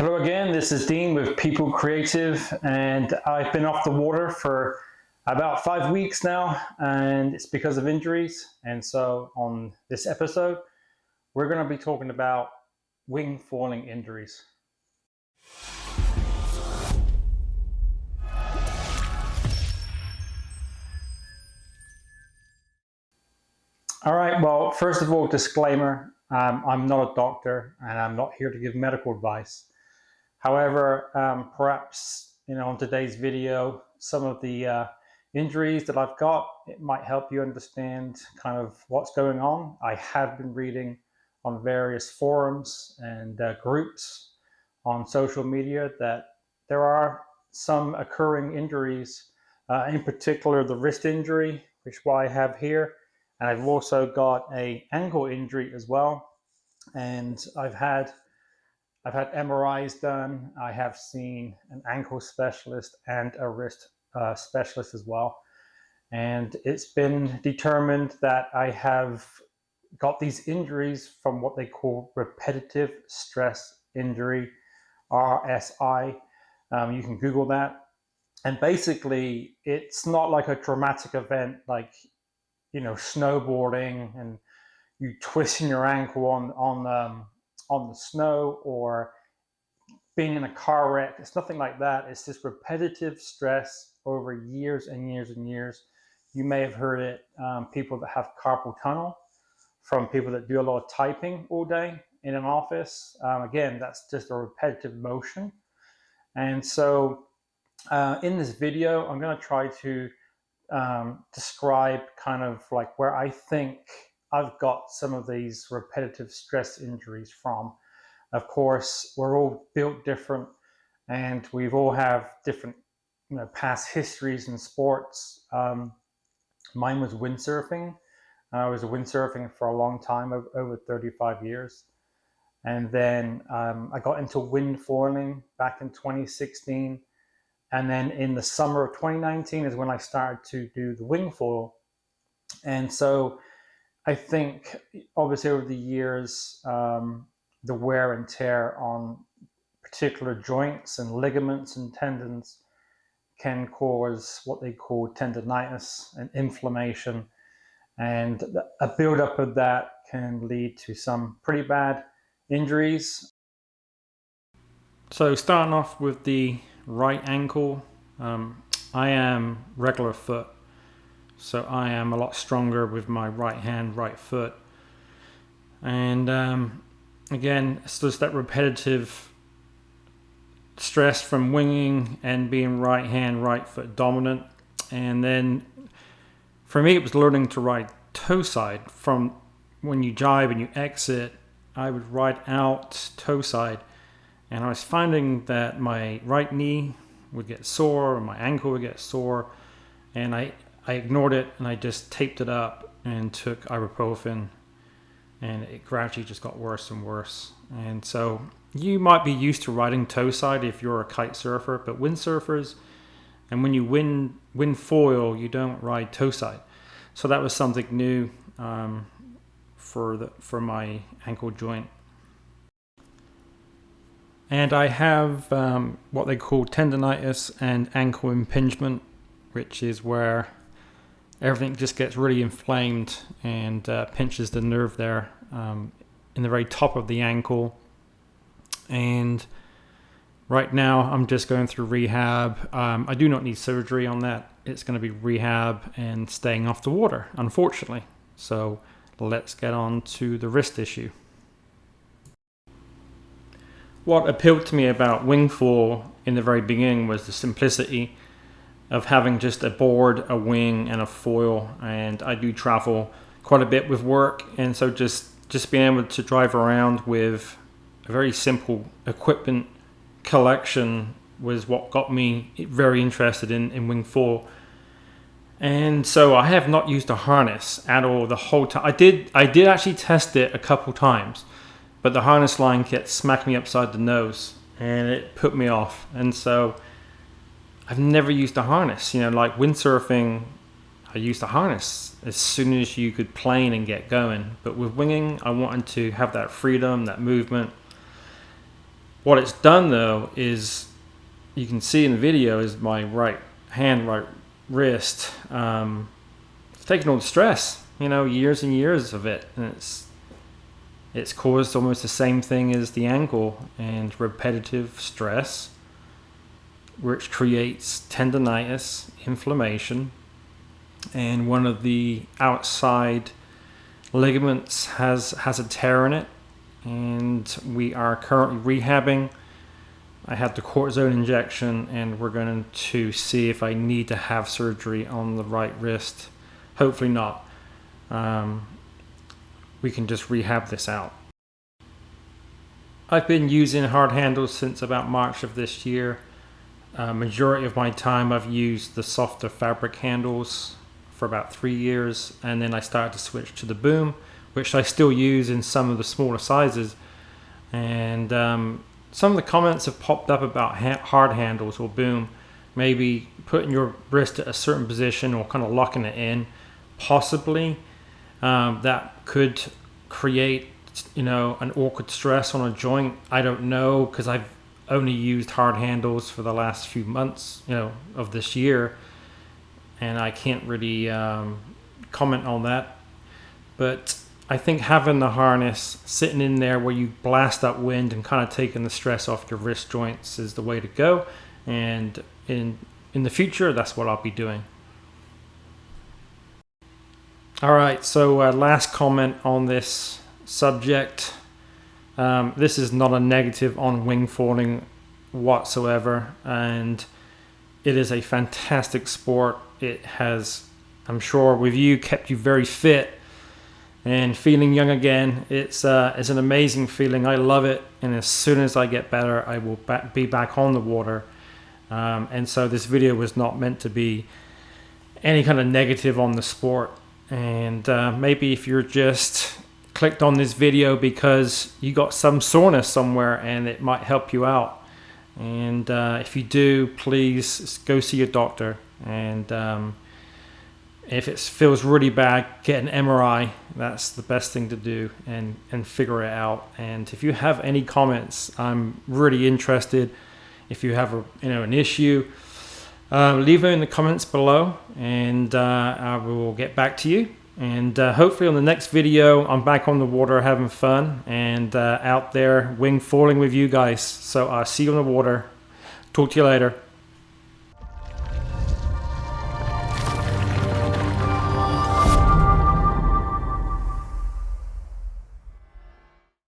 Hello again, this is Dean with People Creative, and I've been off the water for about 5 weeks now, and it's because of injuries. And so on this episode, we're going to be talking about wing foiling injuries. All right, well, first of all, disclaimer, I'm not a doctor and I'm not here to give medical advice. However, perhaps on today's video, some of the injuries that I've got, it might help you understand kind of what's going on. I have been reading on various forums and groups on social media that there are some occurring injuries, in particular the wrist injury, which I have here, and I've also got an ankle injury as well. And I've had MRIs done. I have seen an ankle specialist and a wrist specialist as well. And it's been determined that I have got these injuries from what they call repetitive stress injury, RSI. You can Google that. And basically, it's not like a traumatic event like, snowboarding and you twisting your ankle on the snow, or being in a car wreck. It's nothing like that. It's just repetitive stress over years and years and years. You may have heard it, people that have carpal tunnel, from people that do a lot of typing all day in an office. Again, that's just a repetitive motion. And so in this video, I'm going to try to describe kind of like where I think I've got some of these repetitive stress injuries from. Of course, we're all built different, and we've all have different, past histories in sports. Mine was windsurfing. I was windsurfing for a long time, over 35 years. And then I got into wind foiling back in 2016. And then in the summer of 2019 is when I started to do the wing foil. And so I think, obviously, over the years, the wear and tear on particular joints and ligaments and tendons can cause what they call tendonitis and inflammation. And a buildup of that can lead to some pretty bad injuries. So starting off with the right ankle, I am regular foot. So I am a lot stronger with my right hand, right foot. And again, it's just that repetitive stress from winging and being right hand, right foot dominant. And then for me, it was learning to ride toe side. From when you jibe and you exit, I would ride out toe side. And I was finding that my right knee would get sore and my ankle would get sore. And I ignored it and I just taped it up and took ibuprofen. And it gradually just got worse and worse. And so you might be used to riding toe side if you're a kite surfer, but windsurfers, and when you wind foil, you don't ride toe side. So that was something new for my ankle joint. And I have what they call tendonitis and ankle impingement, which is where everything just gets really inflamed and pinches the nerve there in the very top of the ankle. And right now I'm just going through rehab. I do not need surgery on that. It's going to be rehab and staying off the water, unfortunately. So let's get on to the wrist issue. What appealed to me about wing foil in the very beginning was the simplicity of having just a board, a wing, and a foil. And I do travel quite a bit with work, and so just being able to drive around with a very simple equipment collection was what got me very interested in wing foil. And so I have not used a harness at all the whole time. I did actually test it a couple times, but the harness line kept smacking me upside the nose and it put me off. And so I've never used a harness. Like windsurfing, I used a harness as soon as you could plane and get going. But with winging, I wanted to have that freedom, that movement. What it's done though is, you can see in the video, is my right hand, right wrist. It's taken all the stress, you know, years and years of it, and it's caused almost the same thing as the ankle, and repetitive stress, which creates tendonitis, inflammation, and one of the outside ligaments has a tear in it, and we are currently rehabbing. I had the cortisone injection, and we're going to see if I need to have surgery on the right wrist. Hopefully not. We can just rehab this out. I've been using hard handles since about March of this year. Majority of my time I've used the softer fabric handles for about 3 years, and then I started to switch to the boom, which I still use in some of the smaller sizes. And some of the comments have popped up about hard handles or boom, maybe putting your wrist at a certain position or kind of locking it in. Possibly that could create, you know, an awkward stress on a joint. I don't know, because I've only used hard handles for the last few months, you know, of this year, and I can't really comment on that. But I think having the harness sitting in there where you blast that wind and kind of taking the stress off your wrist joints is the way to go. And in the future, that's what I'll be doing. All right, so last comment on this subject. This is not a negative on wing foiling whatsoever, and it is a fantastic sport. It has, I'm sure with you, kept you very fit and feeling young again. It's an amazing feeling. I love it, and as soon as I get better, I will be back on the water. And so this video was not meant to be any kind of negative on the sport. And maybe if you're just clicked on this video because you got some soreness somewhere and it might help you out, and if you do, please go see your doctor. And if it feels really bad, get an MRI. That's the best thing to do, and figure it out. And if you have any comments, I'm really interested. If you have an issue, leave them in the comments below, and I will get back to you. And hopefully on the next video, I'm back on the water having fun and out there wing foiling with you guys. So I'll see you on the water. Talk to you later.